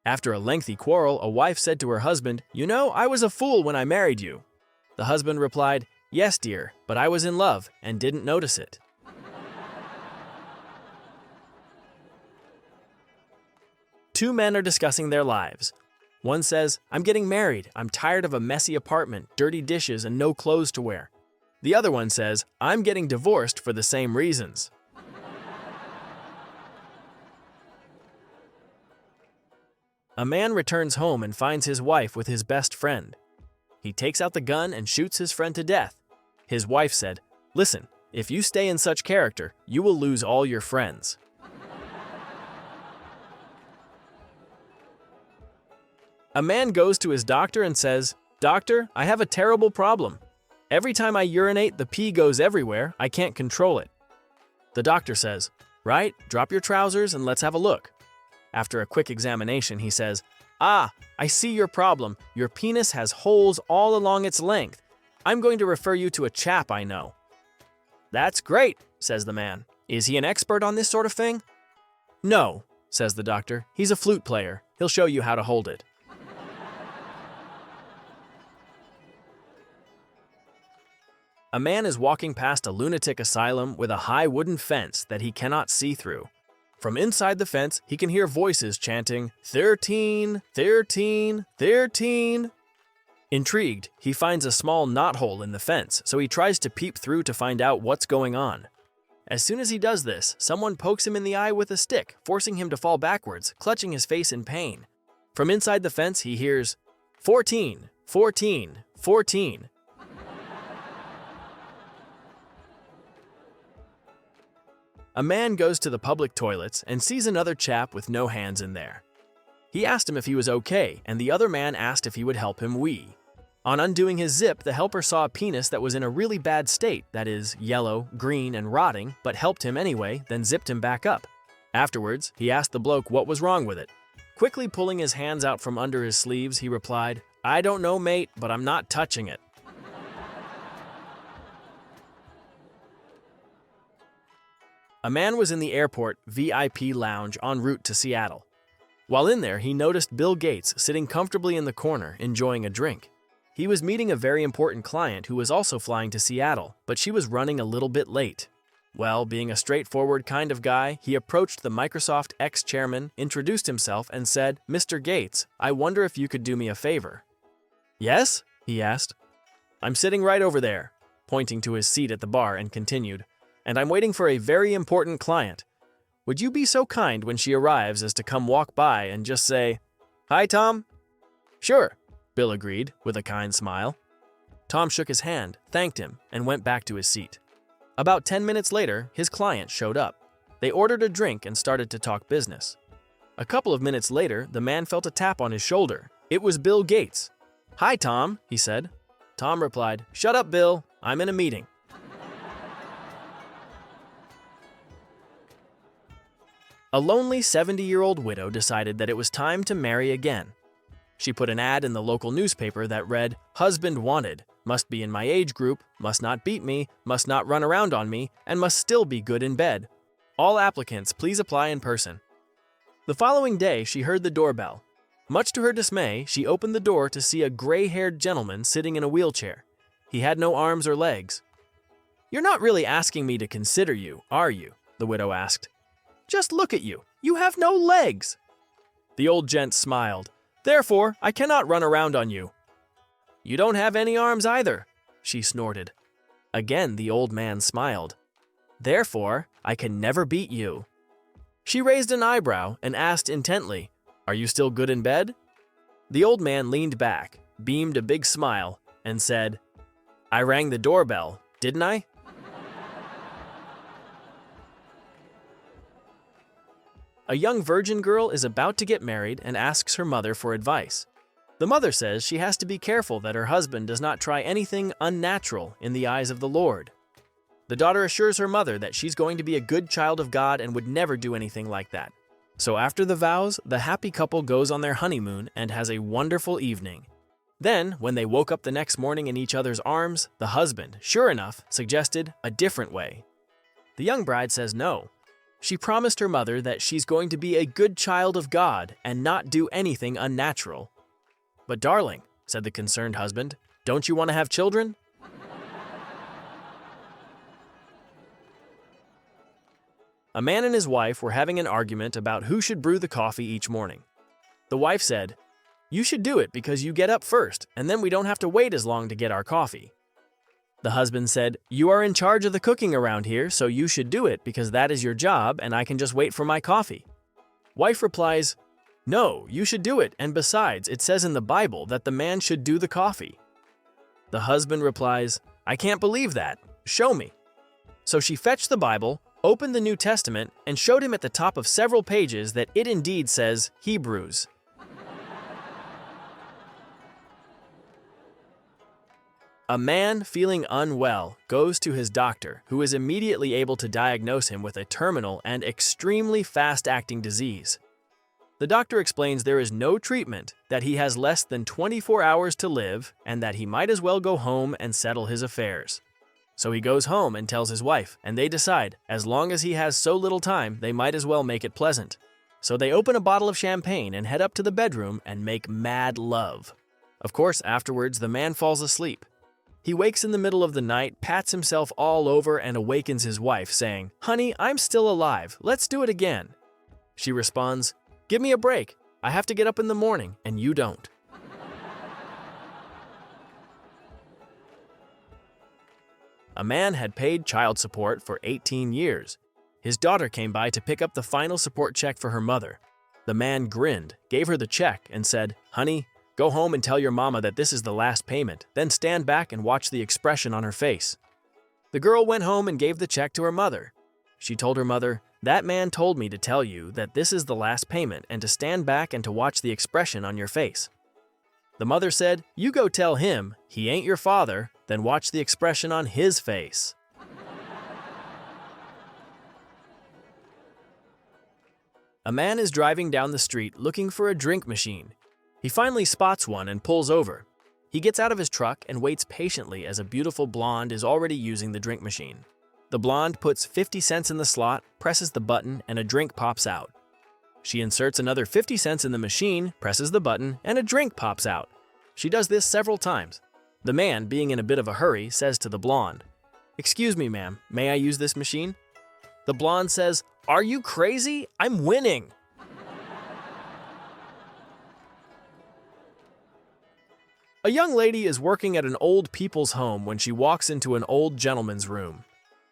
After a lengthy quarrel, a wife said to her husband, "You know, I was a fool when I married you." The husband replied, "Yes, dear, but I was in love and didn't notice it." Two men are discussing their lives. One says, "I'm getting married. I'm tired of a messy apartment, dirty dishes, and no clothes to wear." The other one says, "I'm getting divorced for the same reasons." A man returns home and finds his wife with his best friend. He takes out the gun and shoots his friend to death. His wife said, "Listen, if you stay in such character, you will lose all your friends." A man goes to his doctor and says, "Doctor, I have a terrible problem. Every time I urinate, the pee goes everywhere. I can't control it." The doctor says, "Right, drop your trousers and let's have a look." After a quick examination, he says, "Ah, I see your problem. Your penis has holes all along its length. I'm going to refer you to a chap I know." "That's great," says the man. "Is he an expert on this sort of thing?" "No," says the doctor. "He's a flute player. He'll show you how to hold it." A man is walking past a lunatic asylum with a high wooden fence that he cannot see through. From inside the fence, he can hear voices chanting, "13, 13, 13. Intrigued, he finds a small knothole in the fence, so he tries to peep through to find out what's going on. As soon as he does this, someone pokes him in the eye with a stick, forcing him to fall backwards, clutching his face in pain. From inside the fence, he hears, 14, 14, 14. A man goes to the public toilets and sees another chap with no hands in there. He asked him if he was okay, and the other man asked if he would help him wee. On undoing his zip, the helper saw a penis that was in a really bad state, that is, yellow, green, and rotting, but helped him anyway, then zipped him back up. Afterwards, he asked the bloke what was wrong with it. Quickly pulling his hands out from under his sleeves, he replied, "I don't know, mate, but I'm not touching it." A man was in the airport VIP lounge en route to Seattle. While in there, he noticed Bill Gates sitting comfortably in the corner, enjoying a drink. He was meeting a very important client who was also flying to Seattle, but she was running a little bit late. Well, being a straightforward kind of guy, he approached the Microsoft ex-chairman, introduced himself, and said, "Mr. Gates, I wonder if you could do me a favor." "Yes?" he asked. "I'm sitting right over there," pointing to his seat at the bar, and continued, "and I'm waiting for a very important client. Would you be so kind when she arrives as to come walk by and just say, 'Hi, Tom?'" "Sure," Bill agreed, with a kind smile. Tom shook his hand, thanked him, and went back to his seat. About 10 minutes later, his client showed up. They ordered a drink and started to talk business. A couple of minutes later, the man felt a tap on his shoulder. It was Bill Gates. "Hi, Tom," he said. Tom replied, "Shut up, Bill. I'm in a meeting." A lonely 70-year-old widow decided that it was time to marry again. She put an ad in the local newspaper that read, "Husband wanted, must be in my age group, must not beat me, must not run around on me, and must still be good in bed. All applicants, please apply in person." The following day, she heard the doorbell. Much to her dismay, she opened the door to see a gray-haired gentleman sitting in a wheelchair. He had no arms or legs. "You're not really asking me to consider you, are you?" the widow asked. "Just look at you. You have no legs." The old gent smiled. "Therefore, I cannot run around on you." "You don't have any arms either," she snorted. Again, the old man smiled. "Therefore, I can never beat you." She raised an eyebrow and asked intently, "Are you still good in bed?" The old man leaned back, beamed a big smile, and said, "I rang the doorbell, didn't I?" A young virgin girl is about to get married and asks her mother for advice. The mother says she has to be careful that her husband does not try anything unnatural in the eyes of the Lord. The daughter assures her mother that she's going to be a good child of God and would never do anything like that. So after the vows, the happy couple goes on their honeymoon and has a wonderful evening. Then, when they woke up the next morning in each other's arms, the husband, sure enough, suggested a different way. The young bride says no. She promised her mother that she's going to be a good child of God and not do anything unnatural. "But darling," said the concerned husband, "don't you want to have children?" A man and his wife were having an argument about who should brew the coffee each morning. The wife said, "You should do it because you get up first, and then we don't have to wait as long to get our coffee." The husband said, "You are in charge of the cooking around here, so you should do it because that is your job and I can just wait for my coffee." Wife replies, "No, you should do it, and besides, it says in the Bible that the man should do the coffee." The husband replies, "I can't believe that. Show me." So she fetched the Bible, opened the New Testament, and showed him at the top of several pages that it indeed says Hebrews. A man feeling unwell goes to his doctor, who is immediately able to diagnose him with a terminal and extremely fast-acting disease. The doctor explains there is no treatment, that he has less than 24 hours to live, and that he might as well go home and settle his affairs. So he goes home and tells his wife, and they decide, as long as he has so little time, they might as well make it pleasant. So they open a bottle of champagne and head up to the bedroom and make mad love. Of course, afterwards, the man falls asleep. He wakes in the middle of the night, pats himself all over, and awakens his wife, saying, "Honey, I'm still alive. Let's do it again." She responds, "Give me a break. I have to get up in the morning, and you don't." A man had paid child support for 18 years. His daughter came by to pick up the final support check for her mother. The man grinned, gave her the check, and said, "Honey, go home and tell your mama that this is the last payment, then stand back and watch the expression on her face." The girl went home and gave the check to her mother. She told her mother, "That man told me to tell you that this is the last payment and to stand back and to watch the expression on your face." The mother said, "You go tell him, he ain't your father, then watch the expression on his face." A man is driving down the street looking for a drink machine. He finally spots one and pulls over. He gets out of his truck and waits patiently as a beautiful blonde is already using the drink machine. The blonde puts 50 cents in the slot, presses the button, and a drink pops out. She inserts another 50 cents in the machine, presses the button, and a drink pops out. She does this several times. The man, being in a bit of a hurry, says to the blonde, "Excuse me, ma'am, may I use this machine?" The blonde says, "Are you crazy? I'm winning." A young lady is working at an old people's home when she walks into an old gentleman's room.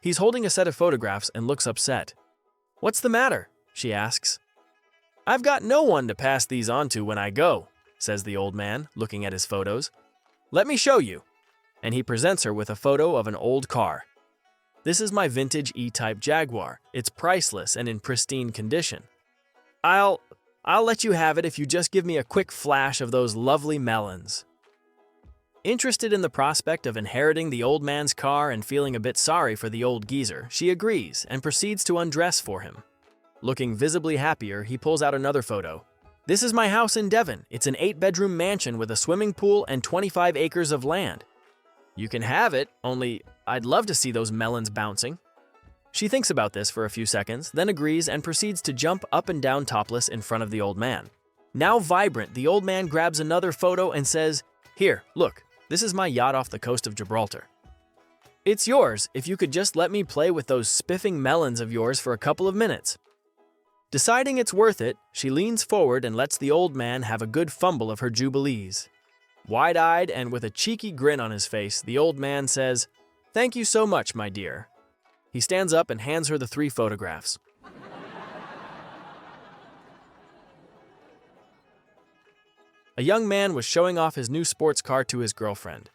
He's holding a set of photographs and looks upset. "What's the matter?" she asks. "I've got no one to pass these on to when I go," says the old man, looking at his photos. "Let me show you." And he presents her with a photo of an old car. "This is my vintage E-Type Jaguar. It's priceless and in pristine condition. I'll let you have it if you just give me a quick flash of those lovely melons." Interested in the prospect of inheriting the old man's car and feeling a bit sorry for the old geezer, she agrees and proceeds to undress for him. Looking visibly happier, he pulls out another photo. "This is my house in Devon. It's an 8-bedroom mansion with a swimming pool and 25 acres of land. You can have it, only I'd love to see those melons bouncing." She thinks about this for a few seconds, then agrees and proceeds to jump up and down topless in front of the old man. Now vibrant, the old man grabs another photo and says, "Here, look. This is my yacht off the coast of Gibraltar. It's yours if you could just let me play with those spiffing melons of yours for a couple of minutes." Deciding it's worth it, she leans forward and lets the old man have a good fumble of her jubilees. Wide-eyed and with a cheeky grin on his face, the old man says, "Thank you so much, my dear." He stands up and hands her the 3 photographs. A young man was showing off his new sports car to his girlfriend.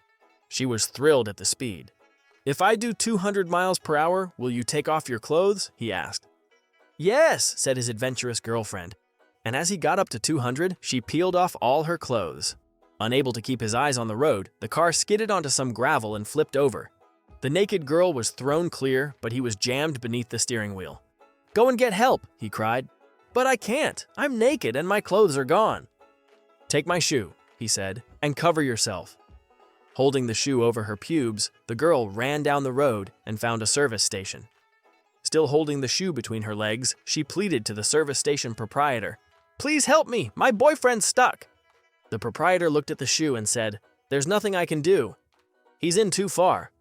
She was thrilled at the speed. "If I do 200 miles per hour, will you take off your clothes?" he asked. "Yes," said his adventurous girlfriend. And as he got up to 200, she peeled off all her clothes. Unable to keep his eyes on the road, the car skidded onto some gravel and flipped over. The naked girl was thrown clear, but he was jammed beneath the steering wheel. "Go and get help," he cried. "But I can't. I'm naked and my clothes are gone." "Take my shoe," he said, "and cover yourself." Holding the shoe over her pubes, the girl ran down the road and found a service station. Still holding the shoe between her legs, she pleaded to the service station proprietor, "Please help me, my boyfriend's stuck." The proprietor looked at the shoe and said, "There's nothing I can do. He's in too far."